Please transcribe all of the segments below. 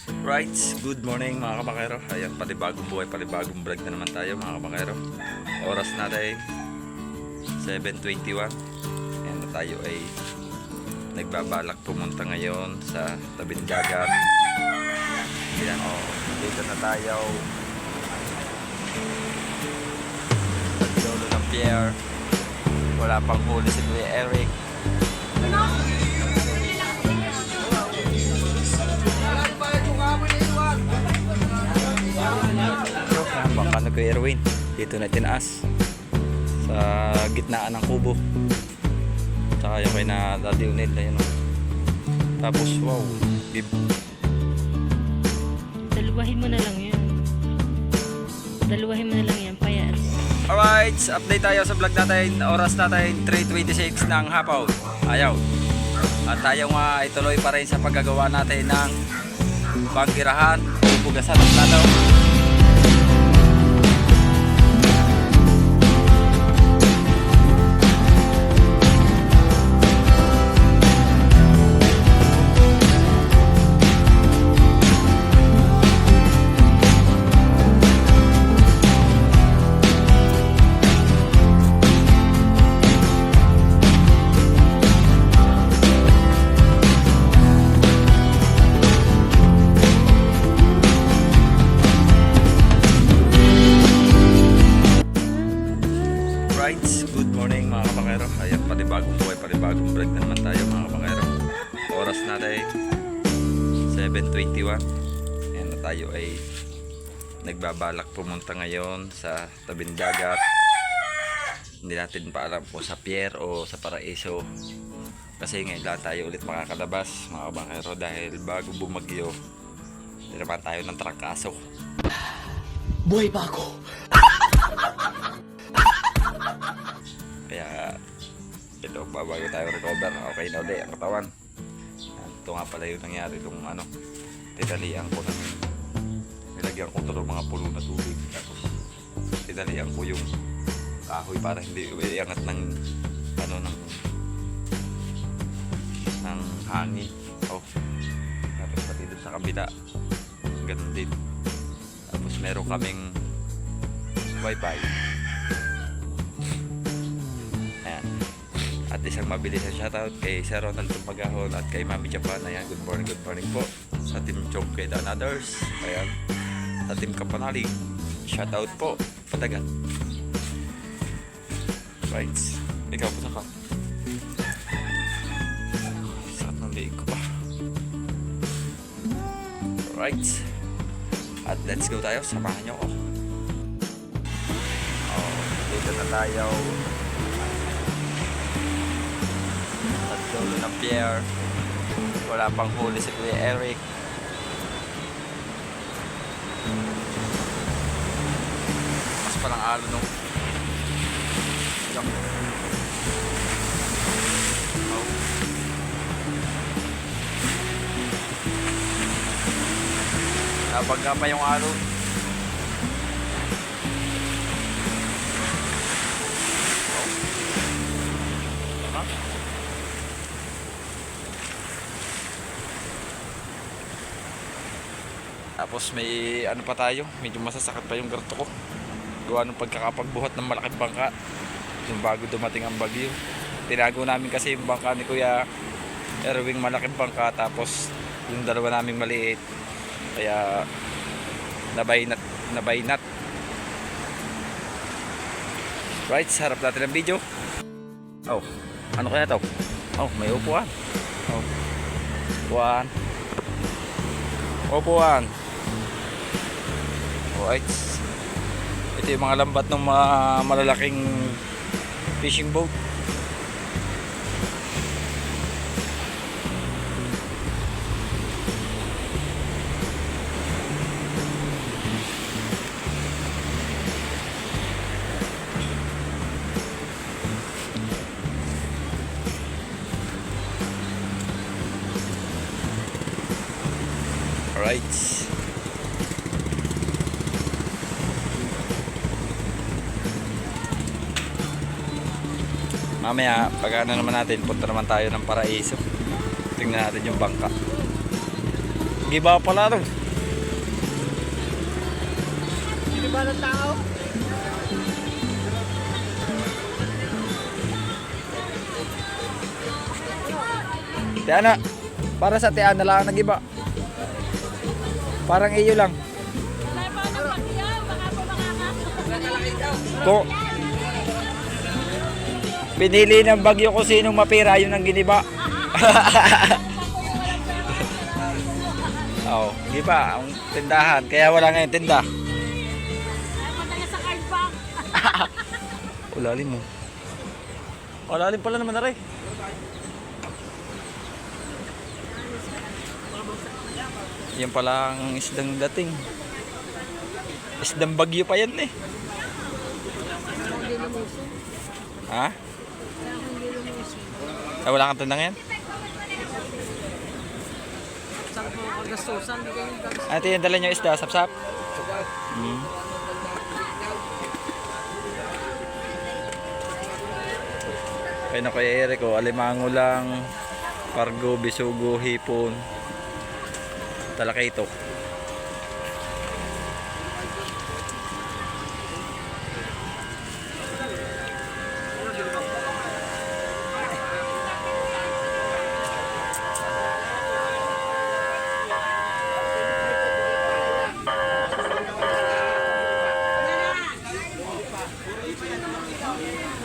Right, good morning mga kabakero. Ayan, panibagong buhay, panibagong vlog na naman tayo mga kabakero. Oras natin 7:21. Ayan na, tayo ay nagbabalak pumunta ngayon sa tabing dagat. Ayan, dito na tayo sa dulo ng pier. Wala pang huli si Kuya Eric. Baka na Kuya Erwin, dito na tinaas sa gitnaan ng kubo. Tsaka yung kay na Daddy Unil, ayun o. Tapos wow, Daluwahin mo na lang yun. Daluwahin mo na lang yan, payas. alright, update tayo sa vlog natin. Oras natin 3:26 ng hapon. Ayaw. At tayo nga ituloy pa rin sa paggagawa natin ng panggirahan, bugasan ng plano. Good morning mga kabakero. Ayan, panibagong buhay, panibagong vlog na naman tayo mga kabakero. Oras natin 7:21. Ayan na, tayo ay nagbabalak pumunta ngayon sa tabing dagat. Hindi natin pa alam kung sa pier o sa Paraiso, kasi ngayon lang tayo ulit makakalabas mga kabakero dahil bago bumagyo tinaman tayo ng trangkaso. Buhay pa ako. Kaya ito, babago tayo recover. Okay na ulit ang katawan. Ito nga pala yung nangyari nung tinalian ko ng nilagyan ko ito ng mga pulo na tubig, tapos tinalian ko yung kahoy para hindi iangat ng ng hangin. Tapos pati doon sa kabila ganun din. Tapos meron kaming wifi. At isang mabilis na shoutout kay Sir Ronald Tumpagahon at kay Mami Japan. Ayan, good morning po sa Team Chongked and others. Ayan, sa Team Kapanalig, shoutout po, patagat. Right, ikaw po saka. Sakit ng liig ko pa. Right, at let's go tayo, samahan nyo ko. Dito na tayo dulo ng pier. Wala pang huli si Kuya Eric. Mas palang alo nung napagka pa yung alo. Tapos may pa tayo, medyo masasakit pa yung garto ko. Gawa ng pagkakapagbuhat ng malaking bangka yung bago dumating ang bagyo. Tinago namin kasi yung bangka ni Kuya Erwing, malaking bangka, tapos yung dalawa naming maliit, kaya nabaynat. Right, sarap natin ang video. Ano kaya to? May upuan. Upuan. Alright, ito yung mga lambat ng mga malalaking fishing boat. Alright, mamaya pag naman natin, punta naman tayo ng Paraiso. Tingnan natin yung bangka. giba pala ron. Hindi ba ng tao? Tiana, para sa Tiana lang nagiba. Parang iyo lang. Ko pinili ng bagyo ko sinong mapira, yun ang giniba. Oh, giba ang tindahan, kaya wala ngayon tinda. Ulalim mo. Ulalim pala naman na rin. Yan pala ang isdang dating. Isdang bagyo pa yan eh. Ha? Ay, wala kang tanda ngayon? Ito yung dala nyo isda, sap-sap? Kaya na Kuya Eric, alimango lang, pargo, bisugo, hipon, talakito.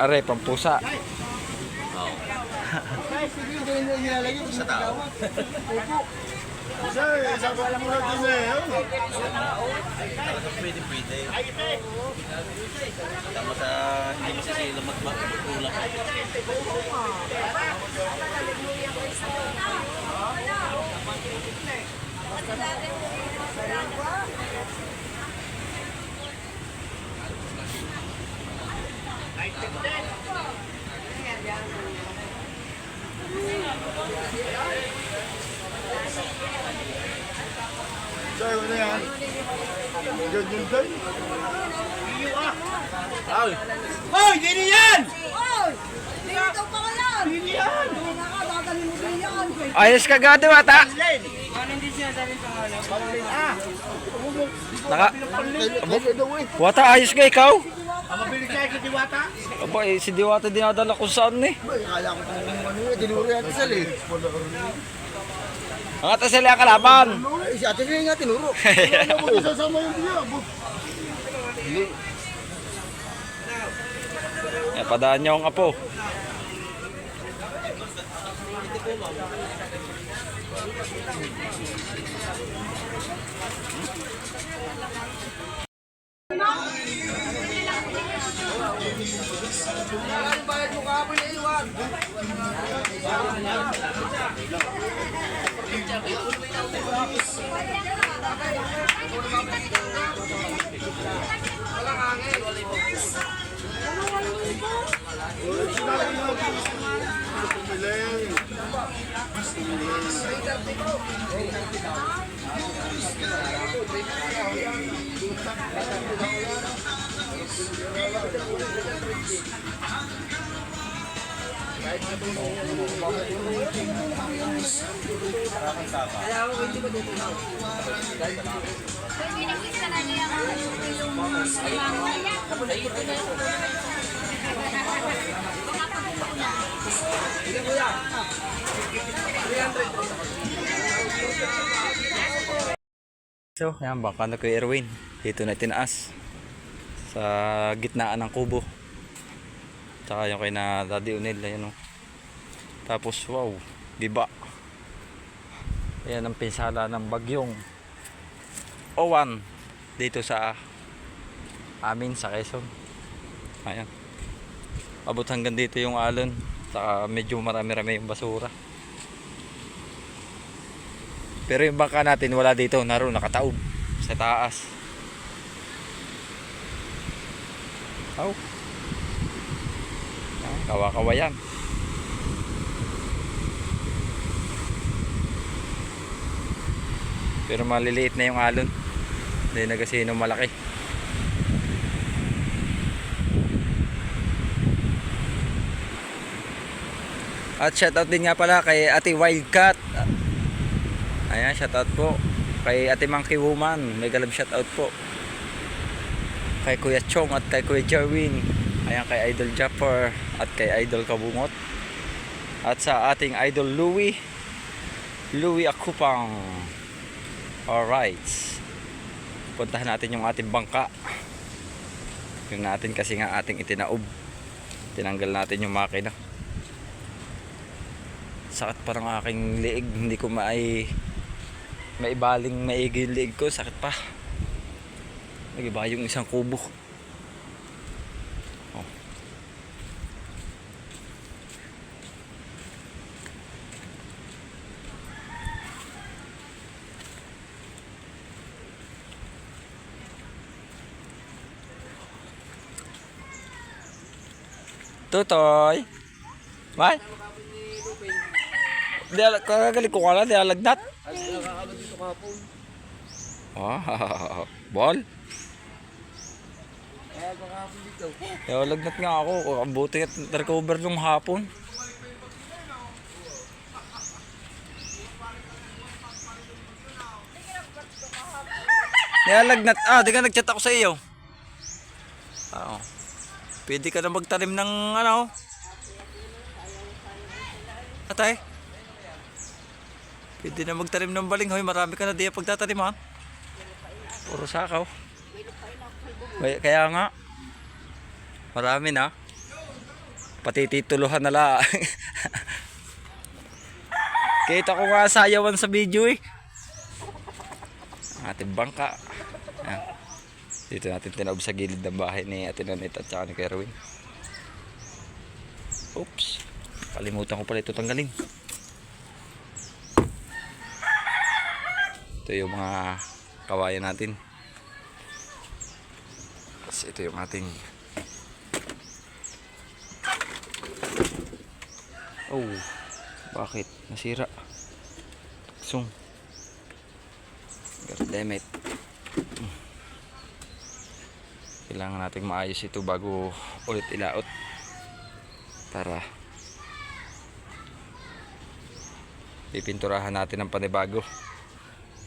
Are, pampusa. Sa tao. Isang pagmulot din eh. Pwede. Tama sa hindi mo sila magtulak. Sir, ano yan? Yun. Ay! Hoy! Dini yan! Oy! Dito pa ka yan! Dini yan! Nakakadadali mo din yan! Ayos ka gado ata. Naka Wata, ayos ka ikaw. Ang mabilis niya kay Diwata? Aba, si Diwata dinadala kung saan eh. Kaya ko kung ano yun, dinuro yan sal eh. Ang ata sila ang kalaban. Si ate rin nga tinuro. Ano mo sasama yung diya? Padaan niyo ang apo. So, yan, baka na Kuya Erwin. Dito na tinaas. Sa gitnaan ng kubo. Tsaka yung kay na Daddy Unil. Ayan, oh. Tapos, wow, giba. Ayan ang pinsala ng bagyong Owan dito sa amin sa Quezon. Ayan. Abot hanggang dito yung alon. Saka medyo marami-rami yung basura. Pero yung bangka natin wala dito, naroon nakataob sa taas. Oh. Kawa-kawa yan. Pero maliliit na yung alon. Hindi na kasi nung malaki. At shoutout din nga pala kay Ate Wildcat. Ayan, shoutout po. Kay Ate Monkey Woman, mega love shout out po. Kay Kuya Chong at kay Kuya Jerwin. Ayan, kay Idol Japper at kay Idol Kabungot. At sa ating Idol Louie Akupang. Alright. Puntahan natin yung ating bangka. Yung natin kasi nga ating itinaob. Tinanggal natin yung makina. Sakit parang aking liig. Hindi ko maibaling maigi yung liig ko. Sakit pa. Nagiba yung isang kubo. Oh. Tutoy. May? Kagalit ko ka lang, di alagnat. Nakakabot dito kahapon. Ah, ball. Kaya kahapon dito. Alagnat nga ako. Buti at recover nung hapon. Nalagnat. Ah, di ka nag-chat ako sa iyo. Oo. Pwede ka na magtanim ng ano? Atay? Pwede na magtanim ng balinghoy. Marami ka na diya pagtataniman. Puro sakaw. Kaya nga. Marami na. Pati tituluhan na lang. Kita ko nga sayawan sa video eh. Ang ating bangka. Ayan. Dito natin tinaob sa gilid ng bahay ni Ate Nanit at saka ni Kerwin. Oops. Kalimutan ko pala ito tanggalin. Ito yung mga kawayan natin. Kasi ito yung ating oh, bakit? Nasira. Tuksong. Goddammit. Kailangan nating maayos ito bago ulit ilaot. Para pipinturahan natin ng panibago.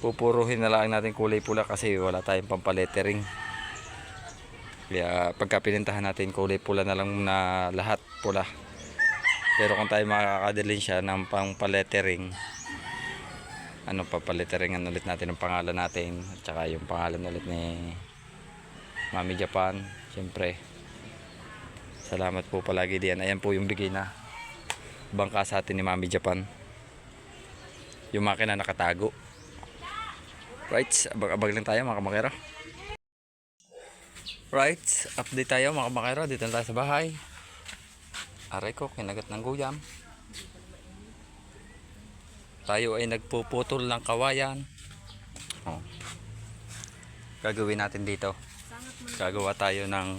Pupuruhin na lang natin kulay pula kasi wala tayong pampalettering. Kaya pagka pinintahan natin kulay pula na lang na lahat pula. Pero kung tayo makakadalhin siya ng pampalettering, papaletteringan ulit natin ang pangalan natin at saka yung pangalan ulit ni Mami Japan. Siyempre, salamat po palagi diyan. Ayan po yung bigay na bangka sa atin ni Mami Japan. Yung makina nakatago. Right, abag-abag lang tayo mga kamakero. Right, update tayo mga kamakero. Dito na tayo sa bahay. Aray ko, kinagat ng guyam. Tayo ay nagpuputol ng kawayan. Oh. Gagawin natin dito. Gagawa tayo ng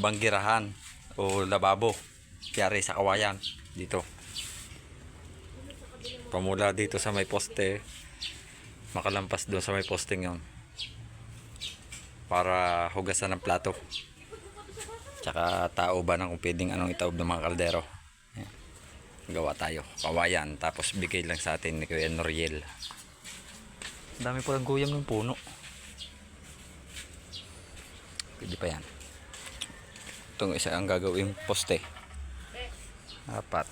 banggirahan o lababo. Kiyari sa kawayan. Dito. Pamula dito sa may poste. Makalampas doon sa may posting yon. Para hugasan ng plato. Tsaka taoban kung pwedeng anong itaob ng mga kaldero. Ayan. Gawa tayo. Kawayan. Tapos bigay lang sa atin ni Kuya Noriel. Dami po ang guyam ng puno. Pwede pa yan. Itong isa ang gagawin poste. Apat.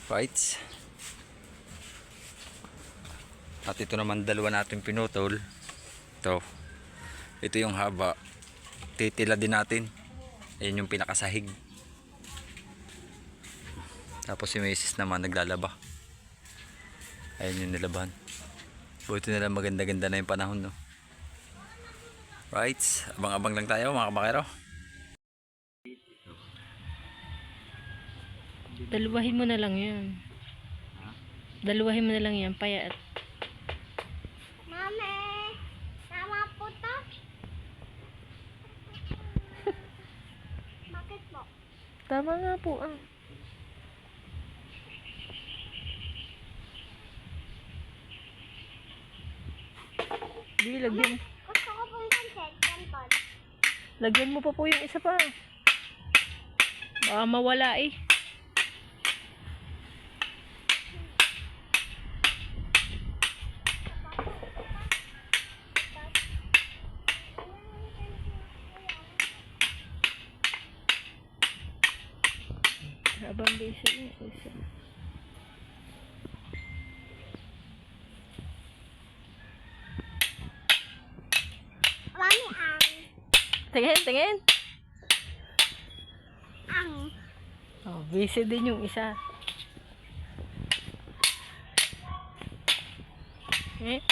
Right. At ito naman dalawa natin pinutol. Ito yung haba. Titila din natin. Ayan yung pinakasahig. Tapos si Mrs. naman naglalaba. Ayan yung nilaban. Buti na lang maganda-ganda na yung panahon, no? Right, abang-abang lang tayo mga kamakero. Daluwahin mo na lang yan. Daluwahin mo na lang yan. Payat. Mami, tama po to? Bakit po? Tama nga po ah. Di, lagyan. Gusto ko pong pancet, ganton. Lagyan mo pa po yung isa pa. Baka mawala eh. Busy yung isa. Mami, ang. Tingin, tingin. Ang. Oh, busy din yung isa. Eh?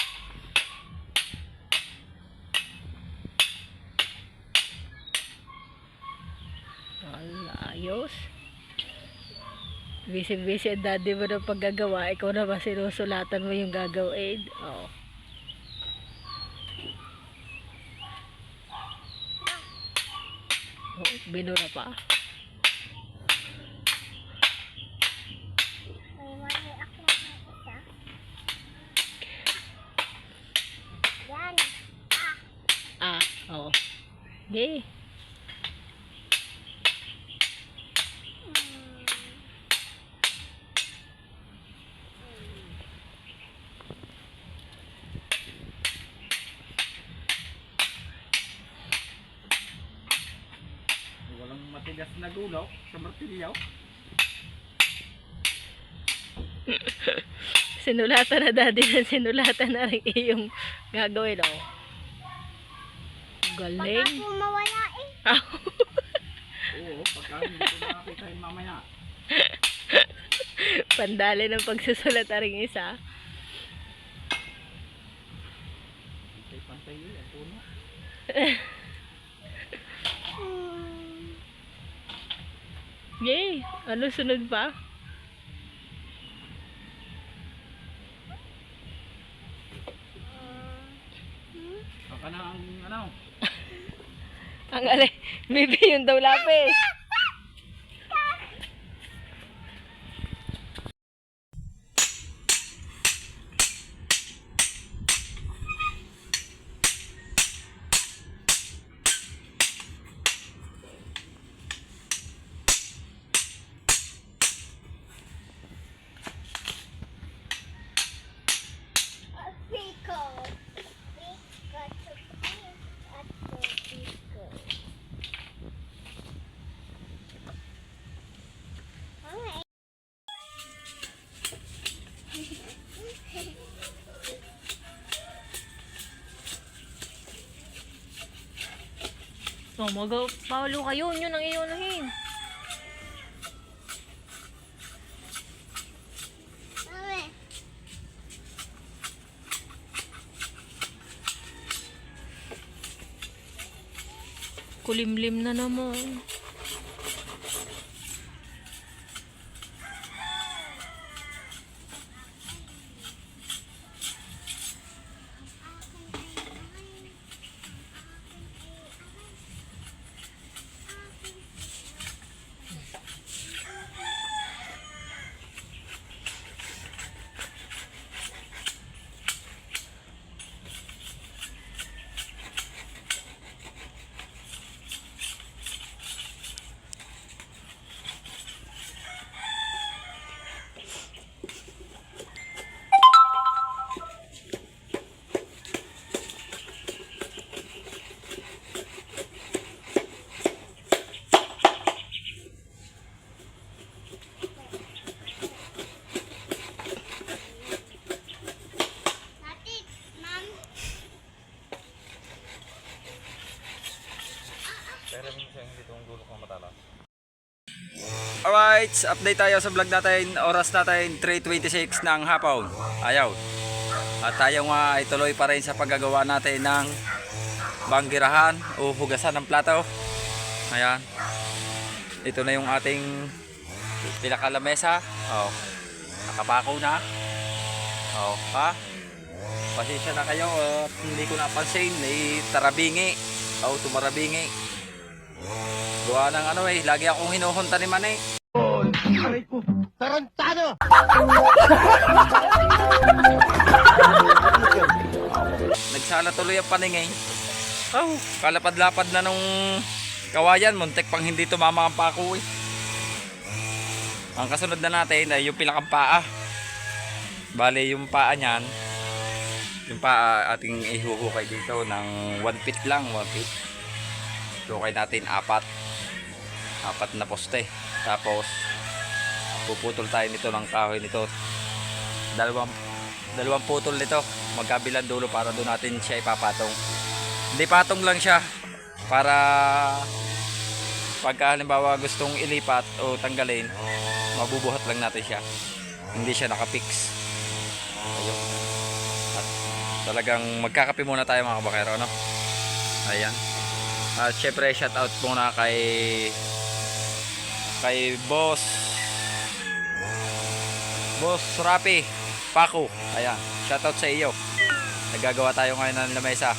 Wala, ayos. Busy-busy ang daddy mo ng paggagawa. Ikaw na ba sinusulatan mo yung gagawin? Oo. Oh, binura pa. May mami ako ng isa. Yan. Ah, oo. Okay. Walang matigas na gulaw sa martilyo. Sinulatan na daddy na sinulatan na rin iyong gagawin, oh. Baka Galing. po mawala eh. Oo, pagka hindi ko makakita yun mamaya. Pandali ng pagsusulat na rin isa. Pantay-pantay yun, ang puno. Yay! Ano sunod pa? Baka na ang ano. Ang maybe yung daw lapis. Pico. Pico. Mami. Oh, Paulo kayo. Yun ang iunahin. Mami. Kulimlim na naman. Natik, ma'am. Alright, update tayo sa vlog natin. Oras natin 3:26 ng hapon. Ayaw. At tayo nga ay tuloy pa rin sa paggagawa natin ng banggirahan o hugasan ng plato. Ayan. Ito na yung ating pinakalamesa. Oh. Nakapako na. Oh, ha? Pasensya na kayo at hindi ko napansin. Tarabingi. Oh, tumarabingi. Gawa ng ano eh, lagi akong hinuhunta ni Manay. Tarantado! Nagsala tuloy ang paningay. Oh, kalapad-lapad na nung kawayan, muntik pang hindi tumama ang pako eh. Ang kasunod na natin ay yung pilakang paa. Bale yung paa niyan, yung paa ating ihuhukay dito ng 1 feet lang, 1 feet. Hukay natin apat na poste. Tapos Puputol tayo nito ng kahoy nito. Dalawang putol nito. Magkabilang dulo para doon natin siya ipapatong. Hindi patong lang siya. Para pagka halimbawa gustong ilipat o tanggalin, mabubuhat lang natin siya. Hindi siya nakapix. Ayun. At talagang magkakape muna tayo mga kabakero, no? Ayan. At syempre shout out muna kay Boss Rapi Paco. Ayan, shout out sa iyo. Nagagawa tayo ngayon ng lamesa.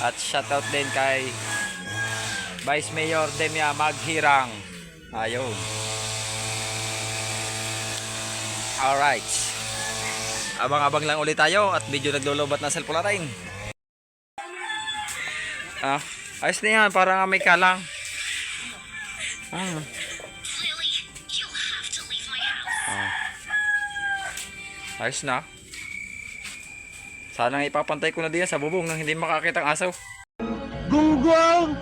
At shout out din kay Vice Mayor Demia Maghirang. Ayun. Alright. Abang-abang lang ulit tayo at medyo naglolobat ng cellphone natin. Ayos na yan, parang may kalang. Ayos na. Sana ipapantay ko na din yan sa bubong nang hindi makakita ang asaw. Gunggong!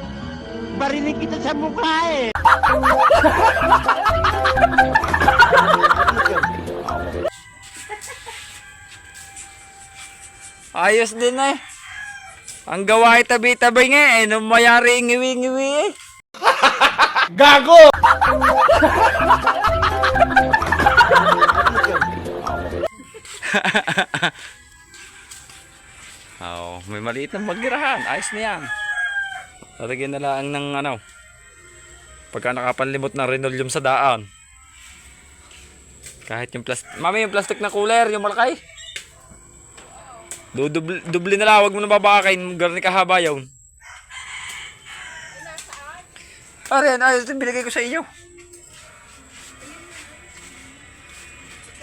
Barinig kita sa mukha eh! Ayos din eh. Ang gawa ay tabi-tabi nga eh. Nung mayari ngiwi-ngiwi eh. Gago! May maliit na magirahan. Ayos na yan. Tatagyan na lang ng pagka nakapanlimot ng linoleum sa daan. Kahit yung plastic. Mami, yung plastic na cooler, yung malaki. Dubli na lang, huwag mo na babakain. Garni kahaba yun. Ayan, ayos din, binigay ko sa inyo.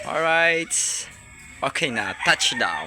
Alright. Okay na, touchdown.